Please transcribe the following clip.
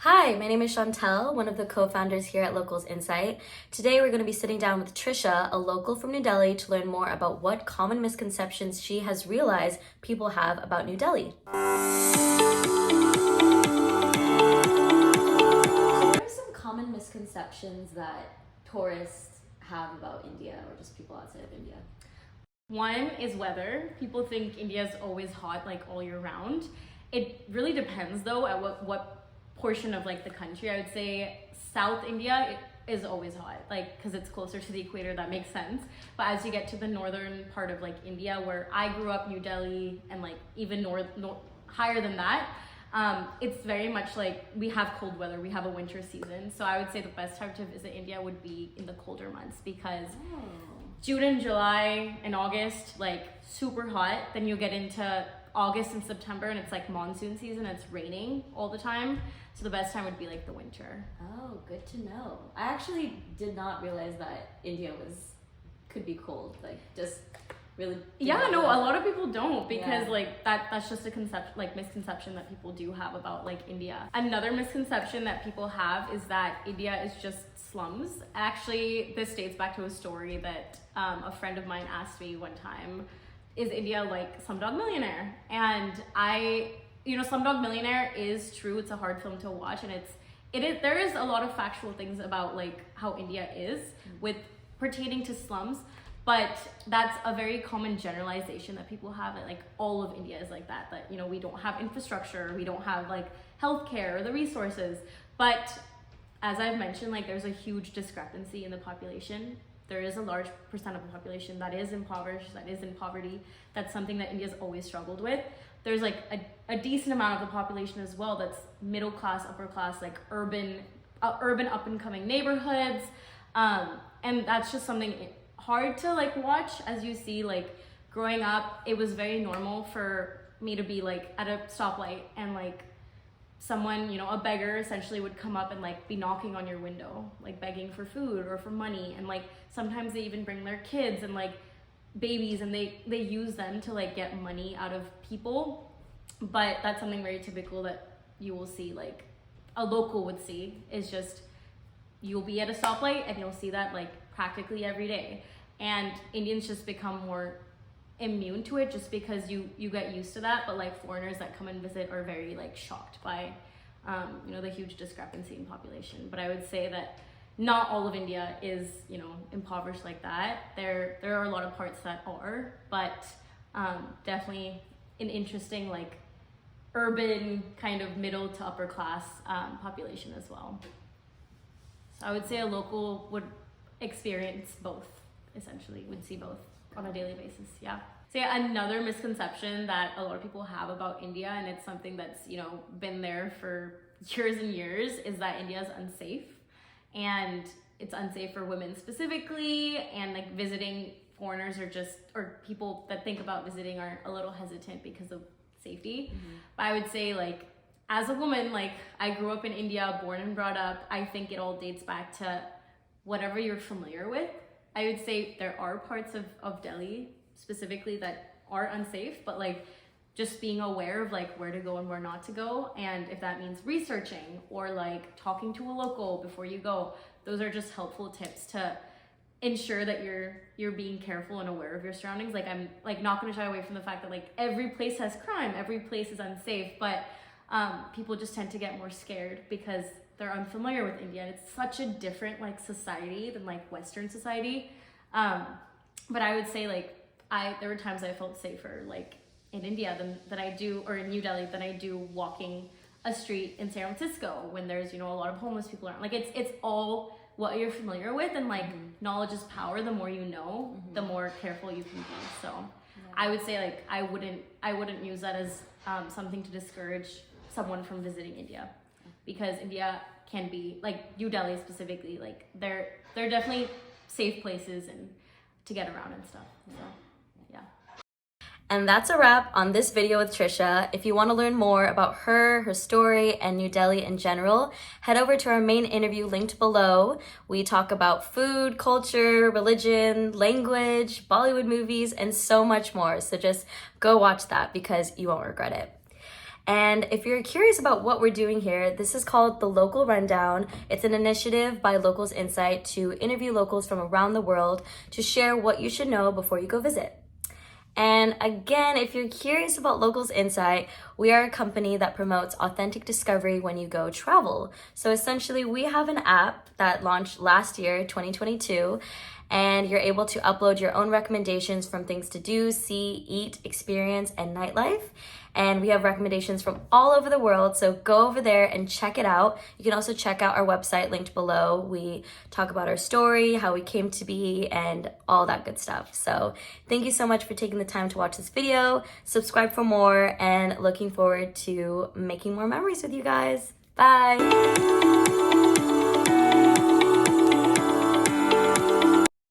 Hi, my name is Chantel, one of the co-founders here at Locals Insight. Today we're going to be sitting down with Trisha, a local from New Delhi, to learn more about what common misconceptions she has realized people have about New Delhi. So what are some common misconceptions that tourists have about India or just people outside of India? One is weather. People think India is always hot, like all year round. It really depends though at what portion of like the country. I would say South India is always hot, like because it's closer to the equator. That makes sense. But as you get to the northern part of like India, where I grew up, New Delhi, and like even higher than that, it's very much like we have cold weather. We have a winter season. So I would say the best time to visit India would be in the colder months because June and July and August, like super hot. Then you'll get into August and September and it's like monsoon season. It's raining all the time. So the best time would be like the winter. Oh, good to know. I actually did not realize that India could be cold. Like just really. Yeah, no, a lot of people don't because like that's just a misconception that people do have about like India. Another misconception that people have is that India is just slums. Actually, this dates back to a story that a friend of mine asked me one time. Is India like Slumdog Millionaire? And Slumdog Millionaire is true. It's a hard film to watch, and there is a lot of factual things about like how India is with pertaining to slums, but that's a very common generalization that people have that like all of India is like that we don't have infrastructure, we don't have like healthcare or the resources. But as I've mentioned, like there's a huge discrepancy in the population. There is a large percent of the population that is impoverished, that is in poverty. That's something that India's always struggled with. There's like a decent amount of the population as well that's middle class, upper class, like urban up and coming neighborhoods. And that's just something hard to like watch. As you see, like growing up, it was very normal for me to be like at a stoplight and like someone, a beggar essentially would come up and like be knocking on your window, like begging for food or for money. And like sometimes they even bring their kids and like babies and they use them to like get money out of people. But that's something very typical that you will see, like a local would see, is just you'll be at a stoplight and you'll see that like practically every day. And Indians just become more immune to it just because you get used to that. But like foreigners that come and visit are very like shocked by the huge discrepancy in population. But I would say that not all of India is impoverished like that. There are a lot of parts that are, but definitely an interesting like urban kind of middle to upper class population as well. So I would say a local would experience both, essentially would see both on a daily basis. Yeah. So yeah, another misconception that a lot of people have about India, and it's something that's been there for years and years, is that India is unsafe. And it's unsafe for women specifically, and like visiting foreigners or people that think about visiting are a little hesitant because of safety. Mm-hmm. But I would say like as a woman, like I grew up in India, born and brought up, I think it all dates back to whatever you're familiar with. I would say there are parts of Delhi specifically that are unsafe, but like just being aware of like where to go and where not to go. And if that means researching or like talking to a local before you go, those are just helpful tips to ensure that you're being careful and aware of your surroundings. Like I'm like not gonna shy away from the fact that like every place has crime, every place is unsafe, but people just tend to get more scared because they're unfamiliar with India. And it's such a different like society than like Western society. But I would say like there were times I felt safer like in India than I do, or in New Delhi than I do walking a street in San Francisco when there's a lot of homeless people around. Like it's all what you're familiar with, and like knowledge is power. The more you know, the more careful you can be. So I would say like I wouldn't use that as something to discourage someone from visiting India, because India can be like New Delhi specifically, like they're definitely safe places and to get around and stuff. So yeah. And that's a wrap on this video with Trisha. If you want to learn more about her story, and New Delhi in general, head over to our main interview linked below. We talk about food, culture, religion, language, Bollywood movies, and so much more. So just go watch that because you won't regret it. And if you're curious about what we're doing here, this is called the Local Rundown. It's an initiative by Locals Insight to interview locals from around the world to share what you should know before you go visit. And again, if you're curious about Locals Insight, we are a company that promotes authentic discovery when you go travel. So essentially, we have an app that launched last year, 2022, and you're able to upload your own recommendations from things to do, see, eat, experience, and nightlife. And we have recommendations from all over the world, so go over there and check it out. You can also check out our website linked below. We talk about our story, how we came to be, and all that good stuff. So thank you so much for taking the time to watch this video. Subscribe for more, and looking forward to making more memories with you guys. Bye!